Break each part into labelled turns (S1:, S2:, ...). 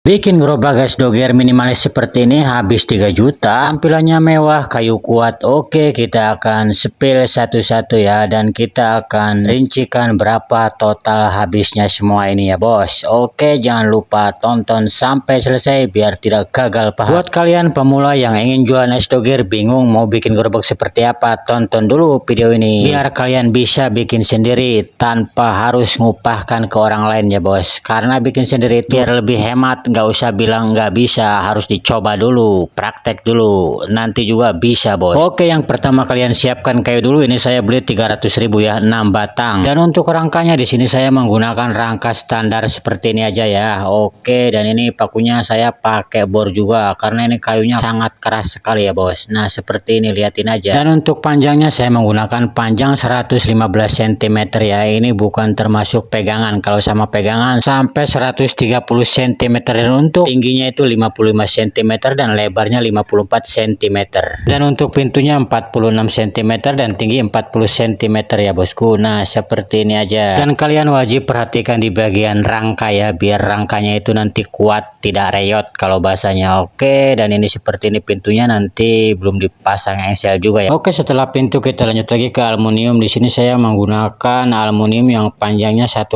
S1: Bikin gerobak gas doger minimalis seperti ini habis 3 juta, tampilannya mewah, kayu kuat. Oke, kita akan spill satu-satu ya, dan kita akan rincikan berapa total habisnya semua ini ya bos. Oke, jangan lupa tonton sampai selesai biar tidak gagal paham. Buat kalian pemula yang ingin jualan es doger, bingung mau bikin gerobak seperti apa, tonton dulu video ini biar kalian bisa bikin sendiri tanpa harus ngupahkan ke orang lain ya bos. Karena bikin sendiri itu biar lebih hemat, nggak usah bilang nggak bisa, harus dicoba dulu, praktek dulu, nanti juga bisa bos. Oke, yang pertama kalian siapkan kayu dulu. Ini saya beli 300.000 ya, 6 batang. Dan untuk rangkanya di sini saya menggunakan rangka standar seperti ini aja ya. Oke, dan ini pakunya saya pakai bor juga karena ini kayunya sangat keras sekali ya bos. Nah seperti ini, liatin aja. Dan untuk panjangnya saya menggunakan panjang 115 cm ya. Ini bukan termasuk pegangan, kalau sama pegangan sampai 130 cm. Dan untuk tingginya itu 55 cm dan lebarnya 54 cm. Dan untuk pintunya 46 cm dan tinggi 40 cm ya bosku. Nah seperti ini aja. Dan kalian wajib perhatikan di bagian rangka ya, biar rangkanya itu nanti kuat, tidak reyot kalau bahasanya. Oke, dan ini seperti ini pintunya, nanti belum dipasang engsel juga ya. Oke, setelah pintu kita lanjut lagi ke aluminium. Di sini saya menggunakan aluminium yang panjangnya 1,5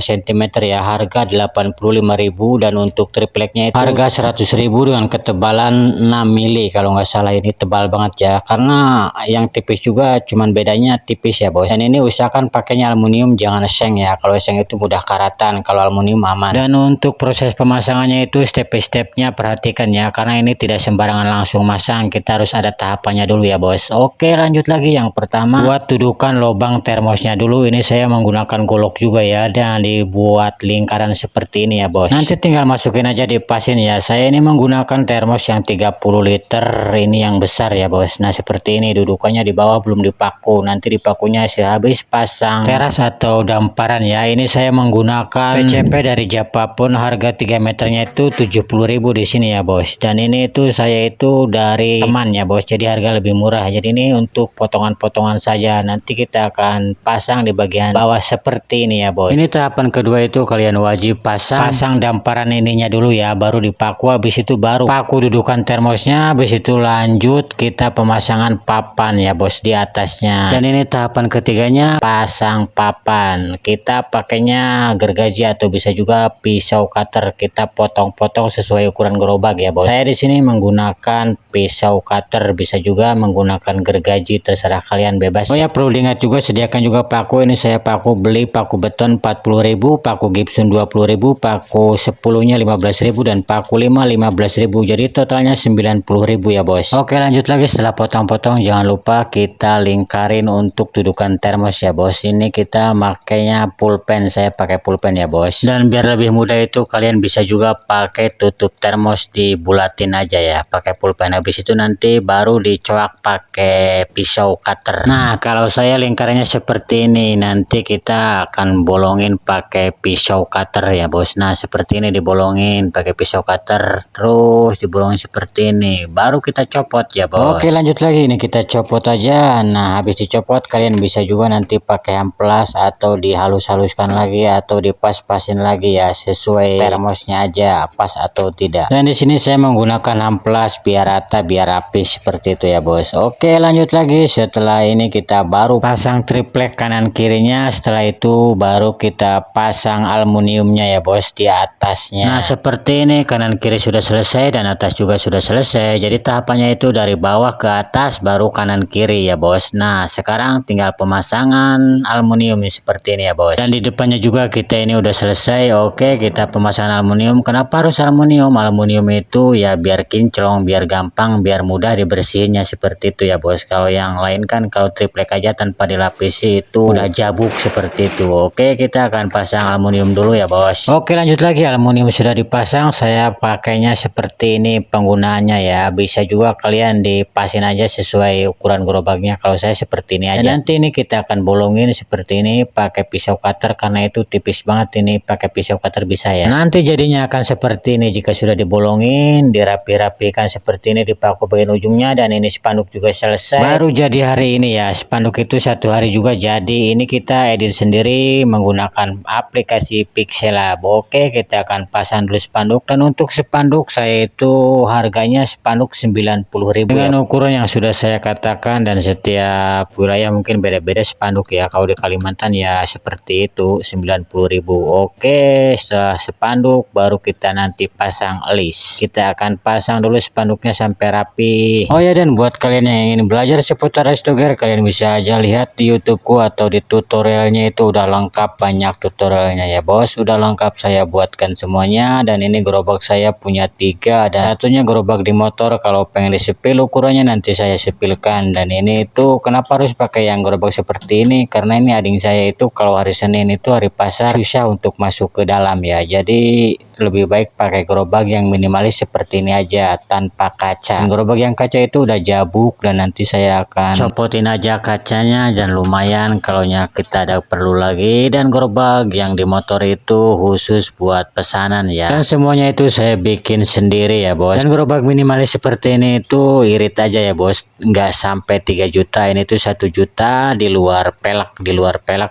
S1: cm ya, harga 85.000. Dan untuk tripleknya itu harga 100.000 dengan ketebalan 6 mili kalau nggak salah. Ini tebal banget ya, karena yang tipis juga cuman bedanya tipis ya bos. Dan ini usahakan pakainya aluminium, jangan seng ya, kalau seng itu mudah karatan, kalau aluminium aman. Dan untuk proses pemasangannya itu step-stepnya perhatikan ya, karena ini tidak sembarangan langsung masang, kita harus ada tahapannya dulu ya bos. Oke, lanjut lagi. Yang pertama buat dudukan lubang termosnya dulu. Ini saya menggunakan golok juga ya, dan dibuat lingkaran seperti ini ya bos. Nanti tinggal masukin aja, dipasin ya. Saya ini menggunakan termos yang 30 liter ini, yang besar ya bos. Nah seperti ini dudukannya, di bawah belum dipaku, nanti dipakunya sehabis pasang teras atau damparan ya. Ini saya menggunakan PCP dari Japapun, harga 3 meternya itu 70.000 di sini ya bos. Dan ini itu saya itu dari teman ya bos, jadi harga lebih murah. Jadi ini untuk potongan-potongan saja, nanti kita akan pasang di bagian bawah seperti ini ya bos. Ini tahapan kedua, itu kalian wajib pasang damparan ininya dulu ya, baru dipaku. Habis itu baru paku dudukan termosnya, habis itu lanjut kita pemasangan papan ya bos di atasnya. Dan ini tahapan ketiganya, pasang papan. Kita pakainya gergaji atau bisa juga pisau cutter, kita potong-potong sesuai ukuran gerobak ya bos. Saya di sini menggunakan pisau cutter, bisa juga menggunakan gergaji, terserah kalian, bebas. Oh ya, perlu diingat juga, sediakan juga paku. Ini saya beli paku beton 40.000, paku gipsum 20.000, paku 10-nya 15.000, dan paku 5 15.000. Jadi totalnya 90.000 ya bos. Oke, lanjut lagi. Setelah potong-potong jangan lupa kita lingkarin untuk dudukan termos ya bos. Ini kita makainya pulpen, saya pakai pulpen ya bos. Dan biar lebih mudah itu kalian bisa juga pakai tutup termos, dibulatin aja ya pakai pulpen. Habis itu nanti baru dicoak pakai pisau cutter. Nah kalau saya lingkarannya seperti ini, nanti kita akan bolongin pakai pisau cutter ya bos. Nah seperti ini, dibolongin pakai pisau cutter, terus dibolongin seperti ini, baru kita copot ya bos. Oke, lanjut lagi. Ini kita copot aja. Nah habis dicopot kalian bisa juga nanti pakai amplas atau dihalus-haluskan lagi atau dipas-pasin lagi ya, sesuai termosnya aja pas atau tidak. Dan di sini saya menggunakan amplas biar rata, biar rapi seperti itu ya bos. Oke, lanjut lagi. Setelah ini kita baru pasang triplek kanan kirinya, setelah itu baru kita pasang aluminiumnya ya bos di atasnya. Nah seperti ini, kanan kiri sudah selesai dan atas juga sudah selesai. Jadi tahapannya itu dari bawah ke atas baru kanan kiri ya bos. Nah sekarang tinggal pemasangan aluminium seperti ini ya bos. Dan di depannya juga kita ini udah selesai. Oke, kita pemasangan aluminium. Kenapa harus aluminium? Aluminium itu ya biar kinclong, biar gampang, biar mudah dibersihinnya seperti itu ya bos. Kalau yang lain kan kalau triplek aja tanpa dilapisi itu udah jabuk seperti itu. Oke, kita akan pasang aluminium dulu ya bos. Oke, lanjut lagi. Aluminium sudah dipasang, saya pakainya seperti ini penggunaannya ya. Bisa juga kalian dipasin aja sesuai ukuran gerobaknya, kalau saya seperti ini aja. Dan nanti ini kita akan bolongin seperti ini pakai pisau cutter, karena itu tipis banget, ini pakai pisau cutter bisa ya. Nanti jadinya akan seperti ini jika sudah dibolongin, dirapi-rapikan seperti ini, dipaku bagian ujungnya. Dan ini spanduk juga selesai, baru jadi hari ini ya. Spanduk itu 1 hari juga jadi. Ini kita edit sendiri menggunakan aplikasi Pixelab. Oke, kita akan pasang dulu dulu spanduk, dan untuk spanduk saya itu harganya spanduk 90.000 dengan ukuran yang sudah saya katakan, dan setiap wilayah mungkin beda-beda spanduk ya. Kalau di Kalimantan ya seperti itu 90.000. Oke, setelah spanduk baru kita nanti pasang list. Kita akan pasang dulu spanduknya sampai rapi. Oh ya, dan buat kalian yang ingin belajar seputar rice dogger, kalian bisa aja lihat di YouTubeku atau di tutorialnya, itu udah lengkap, banyak tutorialnya ya bos, udah lengkap saya buatkan semuanya. Dan ini gerobak saya punya 3, ada satunya gerobak di motor, kalau pengen disepil ukurannya nanti saya sepilkan. Dan ini itu kenapa harus pakai yang gerobak seperti ini, karena ini ading saya itu kalau hari Senin itu hari pasar susah untuk masuk ke dalam ya, jadi lebih baik pakai gerobak yang minimalis seperti ini aja tanpa kaca. Dan gerobak yang kaca itu udah jabuk, dan nanti saya akan copotin aja kacanya, dan lumayan kalau kita ada perlu lagi. Dan gerobak yang di motor itu khusus buat pesanan ya, dan semuanya itu saya bikin sendiri ya bos. Dan gerobak minimalis seperti ini itu irit aja ya bos, nggak sampai 3 juta, ini tuh 1 juta di luar pelak,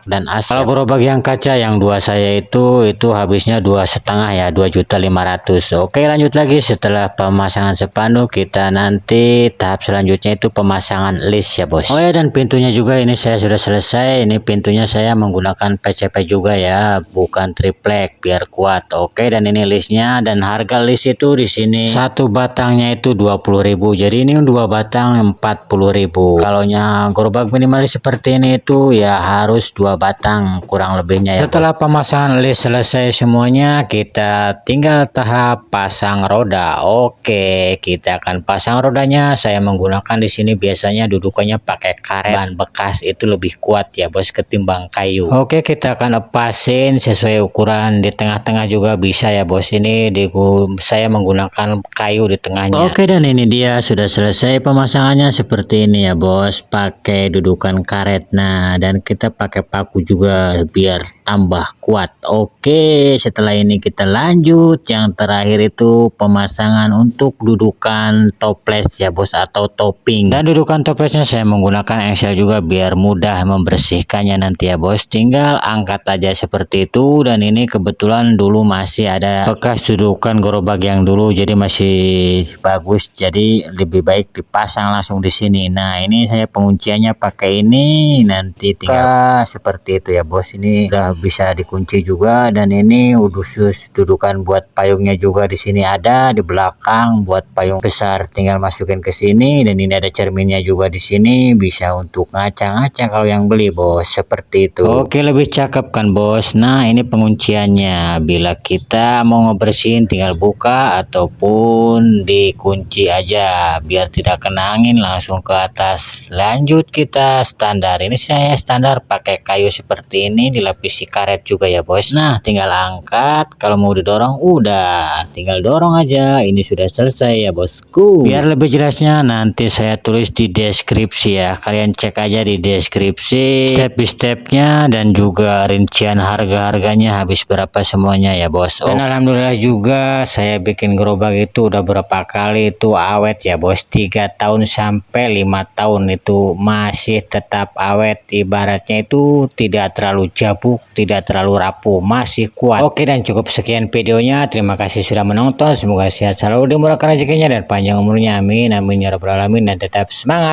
S1: dan as. Kalau gerobak yang kaca yang 2 saya itu habisnya 2,5 ya, 2.500.000. Oke, lanjut lagi. Setelah pemasangan spanduk, kita nanti tahap selanjutnya itu pemasangan list ya bos. Oh ya, dan pintunya juga ini saya sudah selesai. Ini pintunya saya menggunakan PCP juga ya, bukan triplek, biar kuat. Oke, dan ini listnya, dan harga list itu di sini satu batangnya itu 20.000, jadi ini 2 batang 40.000. Kalau gerobak minimalis seperti ini itu ya harus 2 batang kurang lebihnya ya. Setelah pemasangan list selesai semuanya, kita tinggal tahap pasang roda. Oke, kita akan pasang rodanya. Saya menggunakan di sini biasanya dudukannya pakai karet, bahan bekas itu lebih kuat ya bos ketimbang kayu. Oke, kita akan lepasin sesuai ukuran, di tengah-tengah juga bisa ya bos. Ini saya menggunakan kayu di tengahnya. Oke, dan ini dia sudah selesai pemasangannya seperti ini ya bos, pakai dudukan karet. Nah, dan kita pakai paku juga biar tambah kuat. Oke, setelah ini kita lanjut yang terakhir itu pemasangan untuk dudukan toples ya bos, atau topping. Dan dudukan toplesnya saya menggunakan engsel juga biar mudah membersihkannya nanti ya bos, tinggal angkat aja seperti itu. Dan ini kebetulan dulu masih ada bekas dudukan gerobak yang dulu, jadi masih bagus, jadi lebih baik dipasang langsung di sini. Nah, ini saya pengunciannya pakai ini, nanti tinggal seperti itu ya bos. Ini udah bisa dikunci juga, dan ini khusus dudukan buat payungnya juga di sini ada di belakang buat payung besar, tinggal masukin ke sini. Dan ini ada cerminnya juga di sini, bisa untuk ngaca-ngaca kalau yang beli bos, seperti itu. Oke, lebih cakep kan bos. Nah, ini pengunciannya, bila kita mau ngebersihin tinggal buka ataupun dikunci aja biar tidak kena angin, langsung ke atas. Lanjut kita standar, ini saya standar pakai kayu seperti ini, dilapisi karet juga ya bos. Nah, tinggal angkat, kalau mau didorong udah tinggal dorong aja. Ini sudah selesai ya bosku. Biar lebih jelasnya nanti saya tulis di deskripsi ya, kalian cek aja di deskripsi step by stepnya, dan juga rincian harga-harganya habis berapa semuanya ya bos. Dan alhamdulillah juga saya bikin gerobak itu udah berapa kali itu awet ya bos, 3 tahun sampai 5 tahun itu masih tetap awet, ibaratnya itu tidak terlalu jabuk, tidak terlalu rapuh, masih kuat. Oke, dan cukup sekian videonya. Terima kasih sudah menonton. Semoga sehat selalu, dimurahkan rezekinya dan panjang umurnya. Amin amin ya rabbal alamin, dan tetap semangat.